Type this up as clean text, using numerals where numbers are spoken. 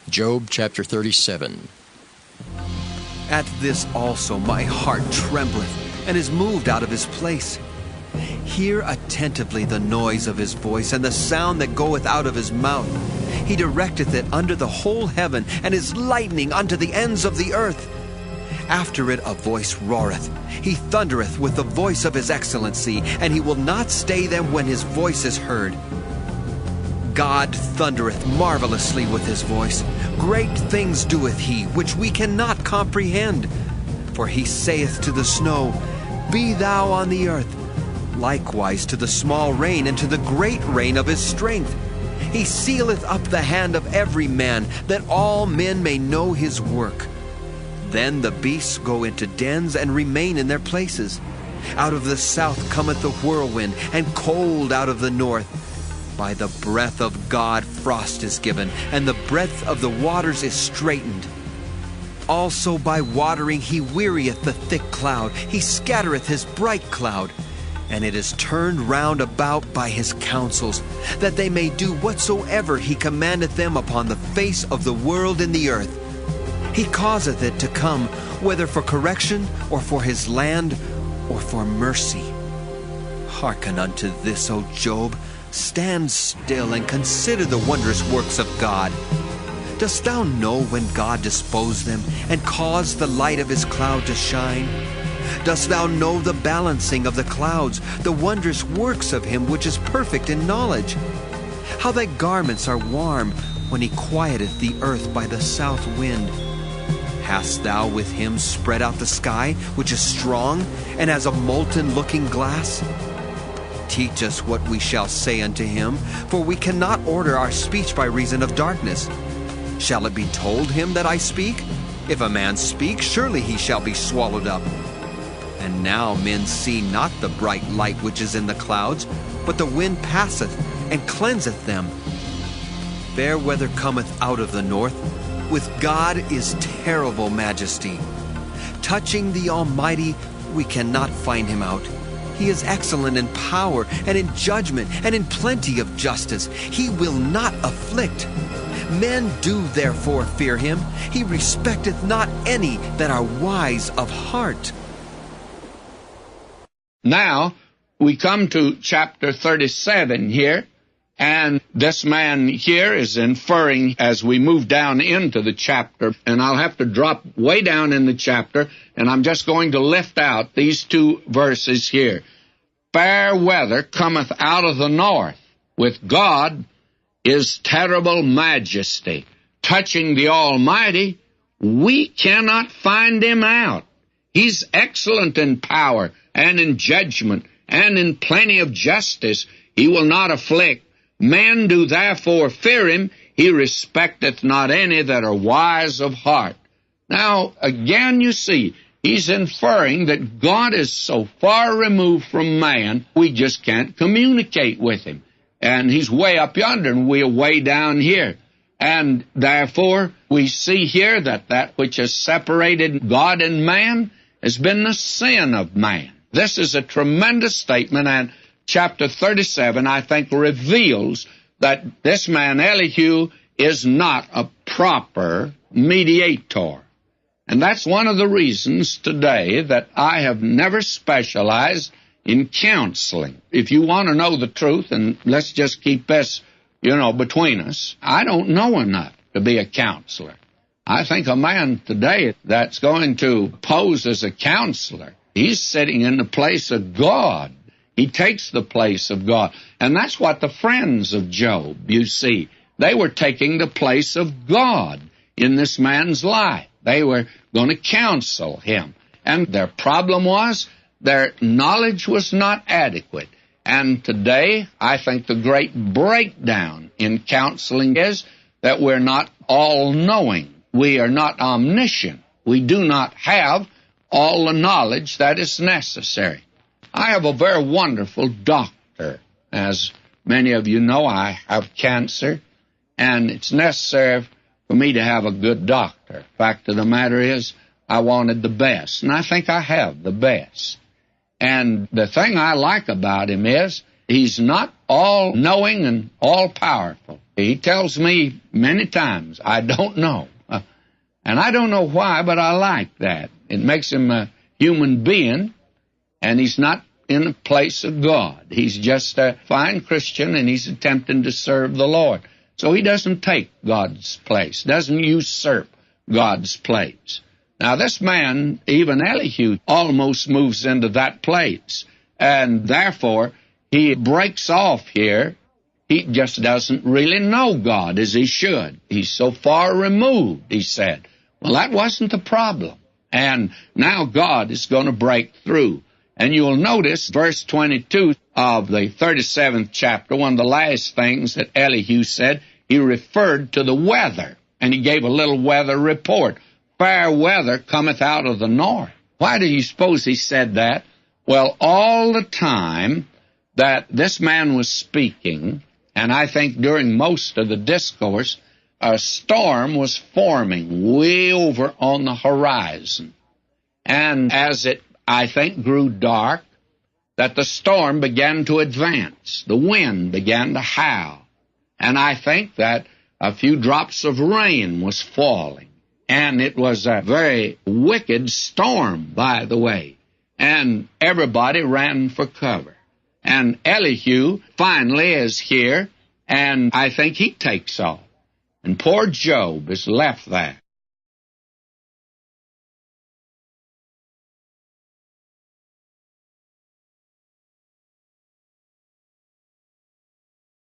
Job chapter 37. At this also my heart trembleth, and is moved out of his place. Hear attentively the noise of his voice, and the sound that goeth out of his mouth. He directeth it under the whole heaven, and his lightning unto the ends of the earth. After it a voice roareth. He thundereth with the voice of his excellency, and he will not stay them when his voice is heard. God thundereth marvelously with his voice. Great things doeth he, which we cannot comprehend. For he saith to the snow, Be thou on the earth. Likewise to the small rain, and to the great rain of his strength. He sealeth up the hand of every man, that all men may know his work. Then the beasts go into dens, and remain in their places. Out of the south cometh the whirlwind, and cold out of the north. By the breath of God frost is given, and the breadth of the waters is straitened. Also by watering he wearieth the thick cloud, he scattereth his bright cloud. And it is turned round about by his counsels, that they may do whatsoever he commandeth them upon the face of the world in the earth. He causeth it to come, whether for correction, or for his land, or for mercy. Hearken unto this, O Job. Stand still and consider the wondrous works of God. Dost thou know when God disposed them, and caused the light of his cloud to shine? Dost thou know the balancing of the clouds, the wondrous works of him which is perfect in knowledge? How thy garments are warm, when he quieteth the earth by the south wind. Hast thou with him spread out the sky, which is strong, and as a molten looking glass? Teach us what we shall say unto him, for we cannot order our speech by reason of darkness. Shall it be told him that I speak? If a man speak, surely he shall be swallowed up. And now men see not the bright light which is in the clouds, but the wind passeth, and cleanseth them. Fair weather cometh out of the north. With God is terrible majesty. Touching the Almighty, we cannot find him out. He is excellent in power, and in judgment, and in plenty of justice. He will not afflict. Men do therefore fear him. He respecteth not any that are wise of heart. Now, we come to chapter 37 here, and this man here is inferring as we move down into the chapter, and I'll have to drop way down in the chapter, and I'm just going to lift out these two verses here. Fair weather cometh out of the north. With God is terrible majesty. Touching the Almighty, we cannot find him out. He's excellent in power and in judgment and in plenty of justice. He will not afflict. Men do therefore fear him. He respecteth not any that are wise of heart. Now, again, you see, he's inferring that God is so far removed from man, we just can't communicate with him. And he's way up yonder, and we're way down here. And therefore, we see here that that which has separated God and man has been the sin of man. This is a tremendous statement, and chapter 37, I think, reveals that this man, Elihu, is not a proper mediator. And that's one of the reasons today that I have never specialized in counseling. If you want to know the truth, and let's just keep this, between us, I don't know enough to be a counselor. I think a man today that's going to pose as a counselor, he's sitting in the place of God. He takes the place of God. And that's what the friends of Job, you see. They were taking the place of God in this man's life. They were going to counsel him. And their problem was their knowledge was not adequate. And today, I think the great breakdown in counseling is that we're not all-knowing. We are not omniscient. We do not have all the knowledge that is necessary. I have a very wonderful doctor. As many of you know, I have cancer, and it's necessary for me to have a good doctor. Fact of the matter is, I wanted the best, and I think I have the best. And the thing I like about him is he's not all-knowing and all-powerful. He tells me many times, I don't know. And I don't know why, but I like that. It makes him a human being, and he's not in a place of God. He's just a fine Christian, and he's attempting to serve the Lord. So he doesn't take God's place, doesn't usurp God's place. Now, this man, even Elihu, almost moves into that place, and therefore he breaks off here. He just doesn't really know God as he should. He's so far removed, he said. Well, that wasn't the problem. And now God is going to break through. And you'll notice verse 22 of the 37th chapter, one of the last things that Elihu said, he referred to the weather. And he gave a little weather report. Fair weather cometh out of the north. Why do you suppose he said that? Well, all the time that this man was speaking, and I think during most of the discourse, a storm was forming way over on the horizon. And as it, I think, grew dark, that the storm began to advance. The wind began to howl. And I think that a few drops of rain was falling. And it was a very wicked storm, by the way. And everybody ran for cover. And Elihu finally is here, and I think he takes off. And poor Job is left there.